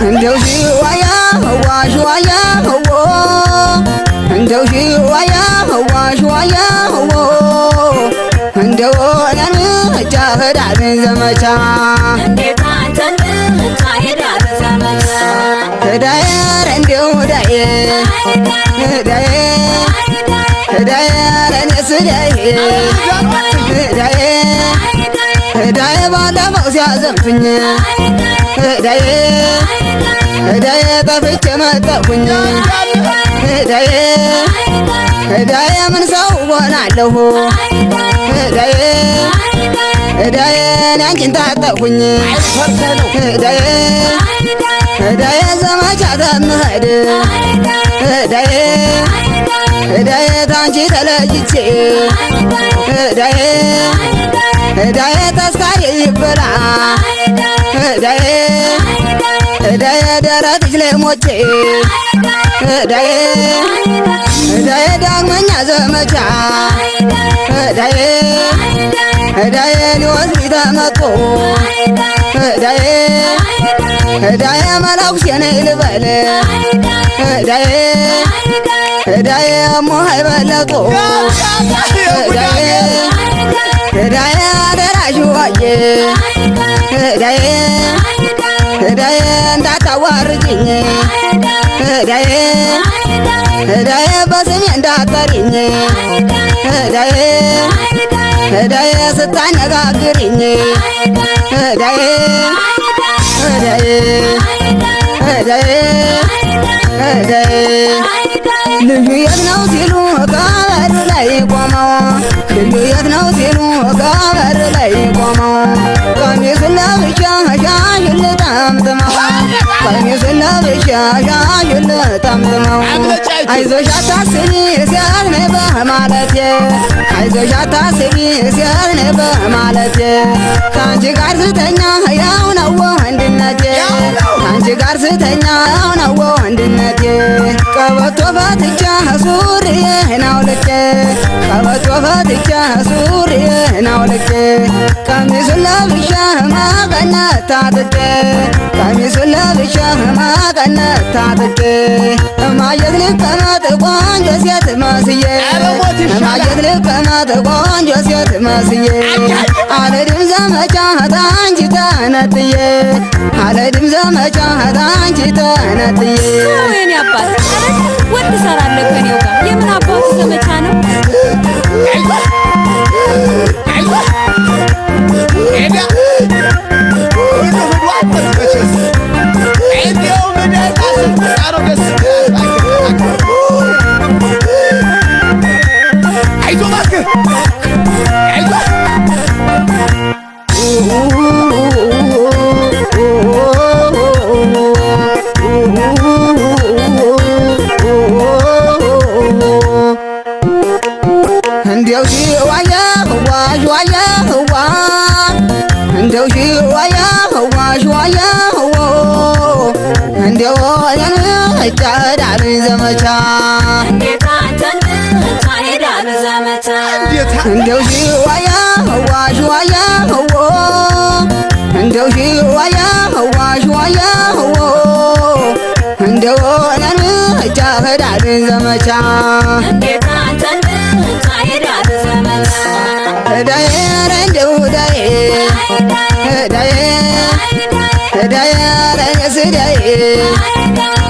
እንደው ሽዋያ ህዋ ሽዋያ ህዎ እንደው ሽዋያ ህዋ ሽዋያ ህዎ እንደው ነን ጃህዳን ዘመቻ ህዳየር እንደው ህዳየ ህዳየ ህዳየ ለኔስ ህዳየ ህዳየ ህዳየ ባለፈው ሲያዘምቱኝ ህዳዬ ህዳዬ ጠፍቼ መጣሁኝ ህዳዬ ህዳዬ ምን ሰው ሆናለሁ ህዳዬ ህዳዬ አንቺን ታጠሁኝ ህዳዬ ህዳዬ ዘመቻ ተምሄድ ህዳዬ ህዳዬ ታንቺ ተለይቼ ህዳዬ ህዳዬ ተስካሪ ይበላ ህዳዬ ህዳዬ ደረትሽ ላይ ሞቼ ህዳዬ ህዳዬ ዳግመኛ ዘመቻ ህዳዬ ህዳዬ ሊወስድ ተመጦ ህዳዬ ህዳዬ መላኩሴ ነይ ልበል ህዳዬ ህዳዬ ሞሀይ በለጦ ህዳዬ ህዳዬ አደራሽ ዋዬ ህዳዬ ህዳዬ እንዳታዋርጅኝ ህዳዬ ህዳዬ በስሜ እንዳትጠሪኝ ህዳዬ ህዳዬ ስታነጋግሪኝ ህዳዬ ህዳዬ ህዳዬ ህዳዬ ልዩ የት ነው ሲሉ ከበር ላይ ቆመው ልዩ የት ነው ሲሉ ከበር ላይ ቆመው ቀሚሱን ለብቻ ሻሽን ልጠምጥመው ቀሚሱን ለብቻ ሻሽን ልጠምጥመው አይዞሽ አታስቢ ሲያል ነይ በማለቴ አይዞሽ አታስቢ ሲያል ነይ በማለቴ ከአንቺ ጋር ስተኛ ያው ነው ወንድነቴ ከአንቺ ጋር ስተኛ ያው ነው ወንድነቴ ቀበቶ ፈትቼ ሱሪዬን አውልቄ ቀበቶ ፈትቼ ሱሪዬን አውልቄ ቀሚሱን ለብሼ መቀነት ታጥቄ ቀሚሱን ለብሼ መቀነት ታጥቄ እማየት ልቀመጥ ቆንጆ ሴት መስዬ እማየት ልቀመጥ ቆንጆ ሴት መስዬ አልሄድም ዘመቻ ታንቺ ተነጥዬ አልሄድም ዘመቻ ታንቺ ተነጥዬ የኔ አባት ወድ ሰራለሁ ከኔው ጋር የምን አባቱ ዘመቻ ነው እንደው ሽዋያ ህዋ ሽዋያ ህዋ እንደው ሽዋያ ህዋ ሽዋያ ህዎ እንደው ያን ጃህዳን ዘመቻ እንደው ሽዋያ ህዋ ሽዋያ ህዎ እንደው ሽዋያ ህዋ ሽዋያ ህዎ እንደሆነን እጃ ሄዳልን ዘመቻ ሄዳዬ ኧረ እንደው ሄዳዬ ሄዳዬ ሄዳዬ ኧረ እኔስ ሄዳዬ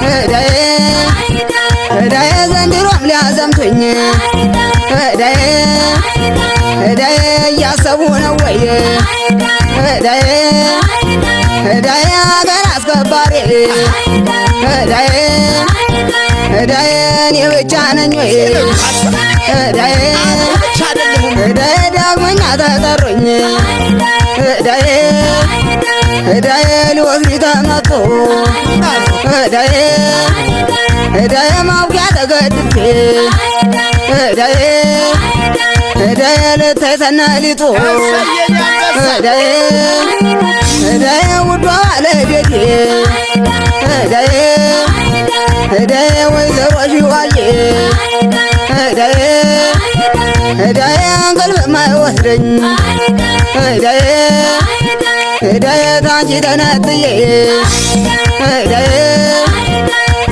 ሄዳዬ ሄዳዬ ዘንድሮም ሊያዘምቱኝ ሄዳዬ ሄዳዬ እያሰቡ ነው ወይ ሄዳዬ ሄዳዬ አገር አስከባሪ ሄዳዬ ሄዳዬ እኔ ብቻ ነኝ ወይ ሄዳዬ ሄዳዬ ዳግመኛ ተጠሩኝ ሄዳዬ ሄዳዬ ሊወስዱኝ ተመጡ ሄዳዬ ሄዳዬ ማውቂያ ተገድፌ ሄዳዬ ሄዳዬ ልታይ ሰነሊጡ ሄዳዬ ሄዳዬ ውዷ ባለቤቴ ሄዳዬ ሄዳዬ ወይዘሮ ሺዋዬ ሄዳዬ ሄዳዬ እንቅልፍ የማይወስደኝ ሄዳዬ ሄዳዬ ታንቺ ተነጥዬ ሄዳዬ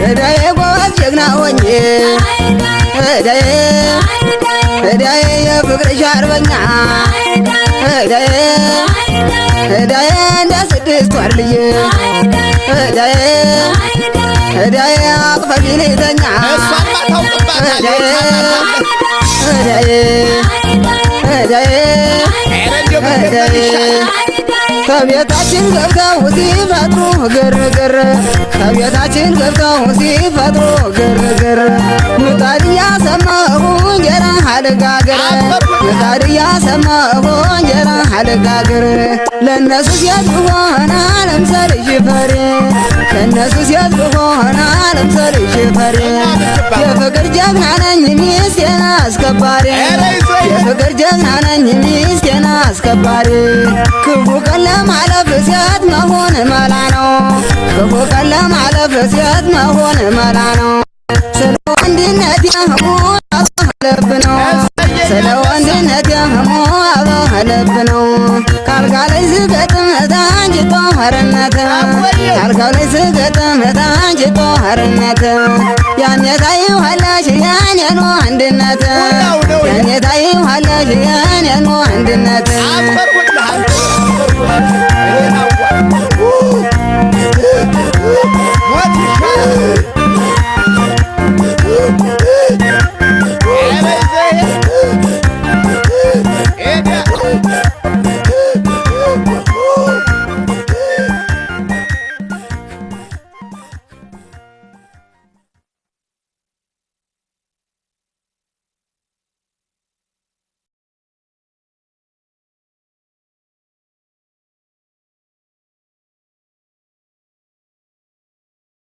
ሄዳዬ ጎበዝ ጀግና ሆኜ ሄዳዬ ሄዳዬ የፍቅርሽ አርበኛ ሄዳዬ ሄዳዬ እንደ 6 ወር ልጅ ሄዳዬ ሄዳዬ አቅፈሽ ልተኛ ሄዳዬ ሄዳዬ ሄዳዬ ሄዳዬ ከቤታችን ገብተው ሲፈጥሩ ግርግር ከቤታችን ገብተው ሲፈጥሩ ግርግር ምጣድ እያሰማሁ እንጀራ አልጋግር ምጣድ እያሰማሁ እንጀራ አልጋግር ለእነሱ ሴት ብሆን አለምሰልሽ ፈሪ ለእነሱ ሴት ብሆን አለምሰልሽ ፈሪ የፍቅር ጀግና ነኝ ሚስቴን አስከባሪ የፍቅር ጀግና ነኝ ሚስቴን አስከባሪ ክፉ ቀን ለማለፍ ሴት መሆን መላ ነው ክፉ ቀን ለማለፍ ሴት መሆን መላ ነው ስለ ወንድነት የህሙ አበህ ልብ ነው ስለ ወንድነት የህሙ አበህ ልብ ነው ካልጋ ላይ ስገጥም ታንጅቶ ሀርነት ካልጋ ላይ ስገጥም ታንጅቶ ሀርነት ያኔ ታይዋለሽ የኔኑ አንድነት ያኔ ታይዋለሽ የኔኑ አንድነት